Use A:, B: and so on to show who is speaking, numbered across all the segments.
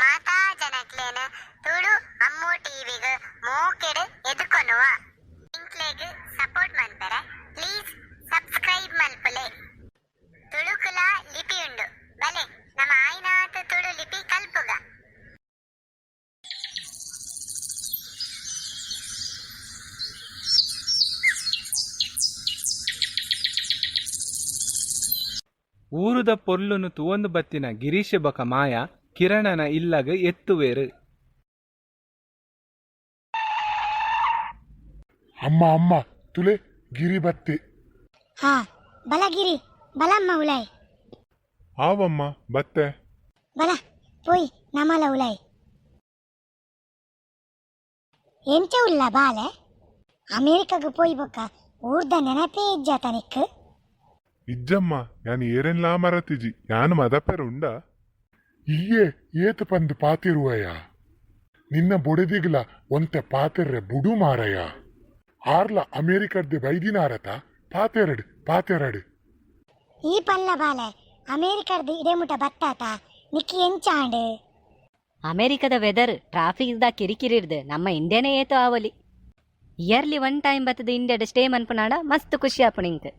A: ಮಾತಾ ಜನಕ್ಲೇನು ತುಳು ಅಮ್ಮು ಟಿವಿಗೆ ಮೋಕೆಡು ಎದುಕೊನುವ ಇಂಕ್ಲೆಗ್ ಸಪೋರ್ಟ್ ಮಲ್ಪೆರೆ please subscribe ಮಲ್ಪಲೆ. ತುಳುಕುಲ ಲಿಪಿ ಉಂಡು ಬಲೆ ನಮ್ಮ ಆಯ್ನಾತ್ ತುಳು ಲಿಪಿ ಕಲ್ಪುಗ.
B: ಊರುದ ಪೊರ್ಲುನು ತುವೊಂದು ಬತ್ತಿನ ಗಿರೀಶ ಬಕ ಮಾಯ ಕಿರಣನ ಇಲ್ಲಗ ಎತ್ತುವೇರು.
C: ಅಮ್ಮ ಅಮ್ಮ ತುಲೆ ಗಿರಿ ಬತ್ತಿ.
D: ಹಾ ಬಲ ಗಿರಿ ಬಲಮ್ಮ ಉಲಾಯ್.
C: ಆವಮ್ಮ ಬತ್ತೆ
D: ಬಲ ಪೋಯ್ ನಮಲ ಉಲಾಯ್. ಎಂಚ ಉಲ್ಲ ಬಾಲೆ ಅಮೇರಿಕಾಗ ಪೋಯ್ ಬೊಕ್ಕ ಊರ್ದ ನೆನಪೇ ಇಜ್ಜಾತ ನಿಕ್.
C: ಇಜ್ಜಮ್ಮ ಯಾನ್ ಏರೆನ್ಲಾ ಮರತಿಜಿ ಯಾನ್ ಮದಪೆರುಂಡ ಇಯ್ಯೇ ಏತು ಪಂದು ಪಾತಿರುವಯ ನಿನ್ನ ಬೊಡೆದಿಗ್ಲ ಒಂತೆ ಪಾತೆರ್ರೆ ಬುಡು ಮಾರಯ ಆರ್ಲ ಅಮೇರಿಕರ್ದೆ ಬೈದಿನಾರತ ಪಾತೆರಡು ಪಾತೆರಡು.
D: ಈ ಪಲ್ಲ ಬಾಲೆ ಅಮೇರಿಕಾದ ಇಡೆಮುಟ ಬತ್ತಾತ ನಿಕ್ಕಿ ಎಂಚಾಂಡು.
E: ಅಮೇರಿಕದ ವೆದರ್ ಟ್ರಾಫಿಕ್ದ ಕಿರಿಕಿರಿರ್ದು ನಮ್ಮ ಇಂಡಿಯಾನೇ ಏತು ಆವಲಿ. ಇಯರ್ಲಿ 1 ಟೈಮ್ ಬತ್ತದ ಇಂಡಿಯಾದ ಸ್ಟೇ ಮನ್ಪುನಾಡ ಮಸ್ತ್ ಖುಷಿ ಆಪುಣಿಂಕ್.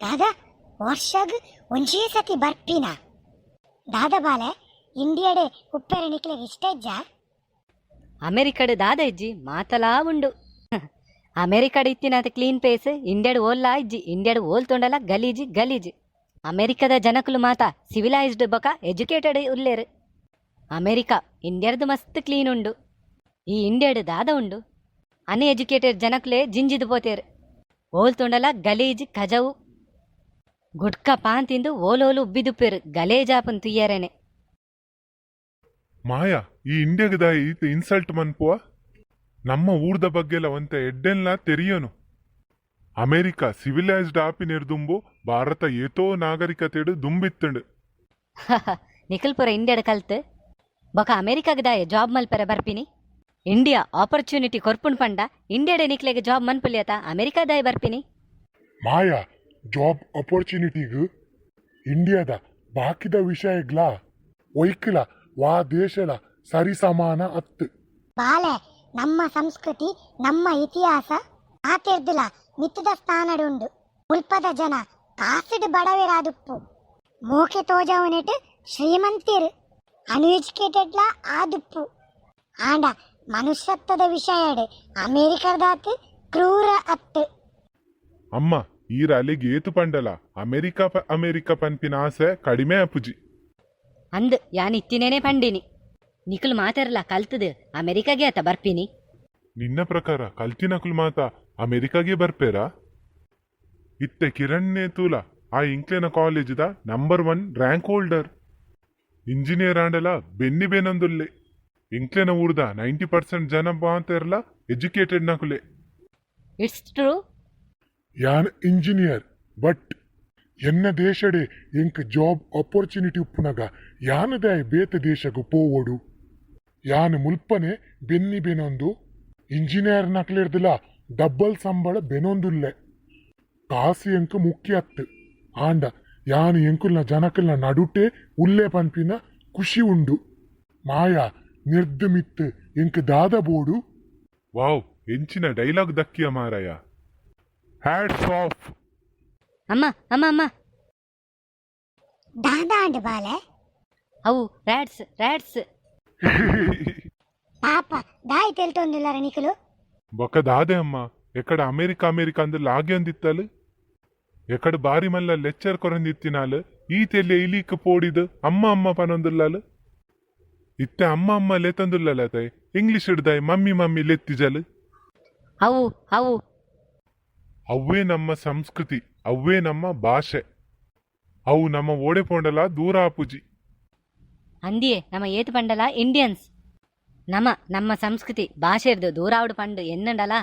D: ದಾದಾ ವರ್ಷಗ್ ಒಂಜೇ ಸತಿ ಬರ್ಪಿನ ದಾದ ಬಾಲೆ ಇಂಡಿಯಾಡೆ ಉಪ್ಪೆರೆ ನಿಕ್ಲೆಗೆ ಇಷ್ಟ ಇಜ್ಜ.
E: ಅಮೇರಿಕಡ್ ದಾದ ಇಜ್ಜಿ ಮಾತಲಾ ಉಂಡು. ಅಮೇರಿಕಡ್ ಇತ್ತಿನಾತ ಕ್ಲೀನ್ ಪೇಸ್, ಇಂಡಿಯಾಡ್ ಓಲ್ಲಾ ಇಜ್ಜಿ ಇಂಡಿಯಾಡ್ ಓಲ್ ತೊಂಡಲ ಗಲೀಜಿ ಗಲೀಜ್. ಅಮೇರಿಕದ ಜನಕುಲು ಮಾತ ಸಿವಿಲೈಸ್ಡ್ ಬೊಕ ಎಜುಕೇಟೆಡ್ ಉಲ್ಲೇರು. ಅಮೇರಿಕಾ ಇಂಡಿಯಾರ್ದು ಮಸ್ತ್ ಕ್ಲೀನ್ ಉಂಡು. ಈ ಇಂಡಿಯಾಡ್ ದಾದ ಉಂಡು ಅನ್ ಎಜುಕೇಟೆಡ್ ಜನಕುಲೇ ಜಿಂಜಿದು ಪೋತೇರು. ಓಲ್ ತೊಂಡಲ ಗಲೀಜ್ ಕಜವು ಗುಡ್ಕ ಪಾನ್ ತಿಂದು ಓಲೋಲು ಉಬ್ಬಿದುಪ್ಪೇರು ಗಲೇಜಾಪನ್ ತುಯ್ಯರೇನೆ.
C: ಮಾಯಾ ಈ ಇಂಡಿಯಾಗದ ಈತ ಇನ್ಸಲ್ಟ್ ಮನ್ಪುವ ನಮ್ಮ ಊರ್ದ ಬಗ್ಗೆಲ್ಲ ಒಂತೆ ಎಡ್ಡೆನ್ಲ ತೆರಿಯೋನು. ಅಮೇರಿಕಾ ಸಿವಿಲೈಸ್ಡ್ ಆಪಿನೆರ್ದುಂಬು ಭಾರತ ಏತೋ ನಾಗರಿಕತೆಡು ದುಂಬಿತ್ತಂಡು.
E: ನಿಖಲ್ಪುರ ಇಂಡಿಯಾಡ್ ಕಲ್ತ್ ಬೊಕ ಅಮೇರಿಕಾಗದಾಯ ಜಾಬ್ ಮಲ್ಪೆರೆ ಬರ್ಪಿನಿ. ಇಂಡಿಯಾ ಆಪರ್ಚುನಿಟಿ ಕೊರ್ಪುಣ್ ಪಂಡ ಇಂಡಿಯಾಡೆ ನಿಕ್ಲೆಗೆ ಜಾಬ್ ಮನ್ಪುಲ್ಯತ ಅಮೇರಿಕಾದಾಯ ಬರ್ಪಿನಿ.
C: ಮಾಯಾ ಜಾಬ್ ಅಪರ್ಚುನಿಟಿಗು ಇಂಡಿಯಾದ ಬಾಕಿದ ವಿಷಯಗ್ಲ ಒಯ್ಕಲ ವಾ ದೇಶಲ ಸರಿ ಸಮಾನ ಅತ್ತು.
D: ಬಾಲೆ ನಮ್ಮ ಸಂಸ್ಕೃತಿ ನಮ್ಮ ಇತಿಹಾಸ ಆತಿರ್ದಿಲ್ಲ ಮಿತ್ತದ ಸ್ಥಾನಡುಂಡು. ಮುಲ್ಪದ ಜನ ಕಾಸಿಡ್ ಬಡವೆರಾದುಪ್ಪು ಮೋಕೆ ತೋಜವನೆಟ್ ಶ್ರೀಮಂತಿರು ಅನ್ಎಜುಕೇಟೆಡ್ಲ ಆದುಪ್ಪು. ಆಂಡ ಮನುಷ್ಯತ್ವದ ವಿಷಯಡ್ ಅಮೇರಿಕದಾತ್ ಕ್ರೂರ ಅತ್ತು.
C: ಅಮ್ಮ ಈ ರಾಲಿಗೆ ಏತು ಪಂಡಲ ಅಮೇರಿಕಾ ಪನ್ಪಿನ ಆಸೆ ಕಡಿಮೆ ಅಪ್ಪುಜಿ.
E: ಅಂದ್ ಯಾನ್ ಇತ್ತಿನೇನೆ ಪಂಡಿನಿ. ನಿಖಲ್ ಮಾತಾರಲ್ಲ ಕಲ್ತದ ಅಮೇರಿಕಾಗೆ ಆತ ಬರ್ಪಿನಿ.
C: ನಿನ್ನ ಪ್ರಕಾರ ಕಲ್ತಿನಕುಲು ಮಾತ ಅಮೇರಿಕಾಗೆ ಬರ್ಪೇರಾ? ಇತ್ತೆ ಕಿರಣ್ನೇ ತೂಲ ಆ ಇಂಕ್ಲೆನ ಕಾಲೇಜ್ದ ನಂಬರ್ 1 ರ್ಯಾಂಕ್ ಹೋಲ್ಡರ್. ಇಂಜಿನಿಯರ್ ಆಂಡಲ ಬೆನ್ನಿ ಬೇನಂದುಲ್ಲೆ. ಇಂಕ್ಲೆನ ಊರ್ದ 90% ಜನ ಮಾತಾರಲ್ಲ ಎಜುಕೇಟೆಡ್ ನಕುಲೆ.
E: It's true.
C: ಯಾನ್ ಇಂಜಿನಿಯರ್ ಬಟ್ ಎನ್ನ ದೇಶಡೆ ಎಂಕ್ ಜಾಬ್ ಆಪರ್ಚುನಿಟಿ ಉಪ್ಪುನಗ ಯಾನದಾಯ ಬೇತೆ ದೇಶಗೂ ಪೋವೋಡು. ಯಾನ್ ಮುಲ್ಪನೆ ಬೆನ್ನಿ ಬೆನೊಂದು ಇಂಜಿನಿಯರ್ ನಕ್ಲೆರ್ದಿಲ್ಲ ಡಬ್ಬಲ್ ಸಂಬಳ ಬೆನೊಂದುಲ್ಲೆ. ಕಾಸಿ ಎಂಕ್ ಮುಖ್ಯ ಅತ್ತು. ಆಂಡ ಯಾನ್ ಎಂಕುಲ್ನ ಜನಕಲ್ನ ನಡುಟೆ ಉಲ್ಲೆ ಪನ್ಪಿನ ಖುಷಿ ಉಂಡು. ಮಾಯಾ ನಿರ್ದು ಮಿತ್ತು ಎಂಕ್ ದಾದ ಬೋಡು. ವಾವ್ ಎಂಚಿನ ಡೈಲಾಗ್ ದಕ್ಕಿಯ ಮಾರಾಯ. Hats off.
E: ಅಮ್ಮ ಅಮ್ಮ ಅಮ್ಮ
D: ದಾದಾ ಅಂಡ್ ಬಾಲೆ
E: ಅವು ರ್ಯಾಟ್ಸ್ ರ್ಯಾಟ್ಸ್.
D: ಪಾಪ ದಾಯಿ ತೆಲ್ತೊಂದಿಲ್ಲಾರ ನಿಖಲು.
C: ಬೊಕ್ಕ ದಾದೆ ಅಮ್ಮ ಎಕಡ ಅಮೇರಿಕಾ ಅಂದ್ರ ಲಾಗೆ ಅಂದಿತ್ತಲು ಎಕಡ ಬಾರಿ ಮಲ್ಲ ಲೆಕ್ಚರ್ ಕೊರಂದಿತ್ತಿನಾಲು ಈ ತೆಲ್ಲೆ ಇಲೀಕ್ ಪೋಡಿದು ಅಮ್ಮ ಅಮ್ಮ ಪನೊಂದುಲ್ಲಾಲು ಇತ್ತೆ ಅಮ್ಮ ಅಮ್ಮ ಲೆತಂದುಲ್ಲತೆ ಇಂಗ್ಲಿಷ್ ಹಿಡ್ದಾಯ್ ಮಮ್ಮಿ ಮಮ್ಮಿ ಲೆತ್ತಿಜಲು.
E: ಅವು ಅವು
C: ಅವೇ ನಮ್ಮ ಸಂಸ್ಕೃತಿ, ಅವೇ ನಮ್ಮ ಭಾಷೆ. ಅವು ನಮ್ಮ ಓಡೆ ಪೋಂಡಲ ದೂರ ಆಪುಜಿ.
E: ಅಂದಿಯೇ ನಮ್ಮ ಏತು ಪಂಡಲ ಇಂಡಿಯನ್ಸ್. ನಮ್ಮ ಸಂಸ್ಕೃತಿ ಭಾಷೆರ್ದು ದೂರಾವುಡು ಪಂಡು ಎನ್ನಂಡಲ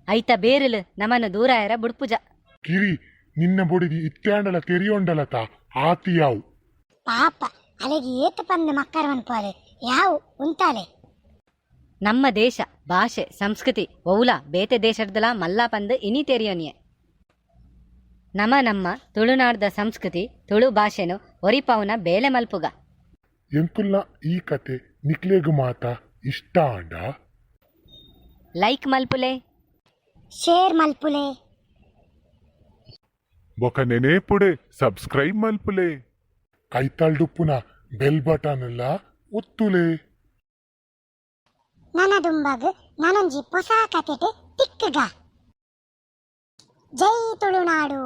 E: ಐತ ಬೇರಲು ನಮ್ಮನ್ನು ದೂರ ಇರ ಬುಡ್ಪುಜ.
C: ಕಿರಿ ನಿನ್ನ ಬೊಡಿದಿ ಇತ್ಯಾಂಡಲ ತೆರಿಯೊಂಡಲತ ಆತಿಯಾವು.
D: ಪಾಪ ಅಲೆಗೆ ಏತು ಪಂದು ಮಕ್ಕರವನ್ ಪೋಲೆ ಯಾವು ಉಂತಾಲೆ.
E: ನಮ್ಮ ದೇಶ ಭಾಷೆ ಸಂಸ್ಕೃತಿ ಒವುಲ ಬೇತೆ ದೇಶರ್ದಲ ಮಲ್ಲ ಪಂದು ಇನಿ ತೆರಿಯೋನಿಯೆ. ನಮ್ಮ ತುಳುನಾಡ್ದ ಸಂಸ್ಕೃತಿ ತುಳು ಭಾಷೆನು ಒರಿಪೌನ ಬೇಲೆ ಮಲ್ಪುಗ.
C: ಎಂಕುಲ್ನ ಈ ಕತೆ ನಿಕ್ಲೇಗ್ ಮಾತ ಇಷ್ಟ ಅಂಡ
E: ಲೈಕ್ ಮಲ್ಪುಲೆ
D: ಶೇರ್ ಮಲ್ಪುಲೆ
C: ಬೊಕ ನೆನೇಪುಡೆ ಸಬ್ಸ್ಕ್ರೈಬ್ ಮಲ್ಪುಲೆ ಕೈತಾಳ್ಡುಪ್ಪುನ ಬೆಲ್ ಬಟನ್ ಎಲ್ಲ ಒತ್ತುಲೆ
D: ನನ್ನ ದುಂಬಗ್ ನಾನೊಂಜಿ ಹೊಸ ಕತೆಟ್ ತಿಕ್ಕಗ ಜೈ ತುಳುನಾಡು.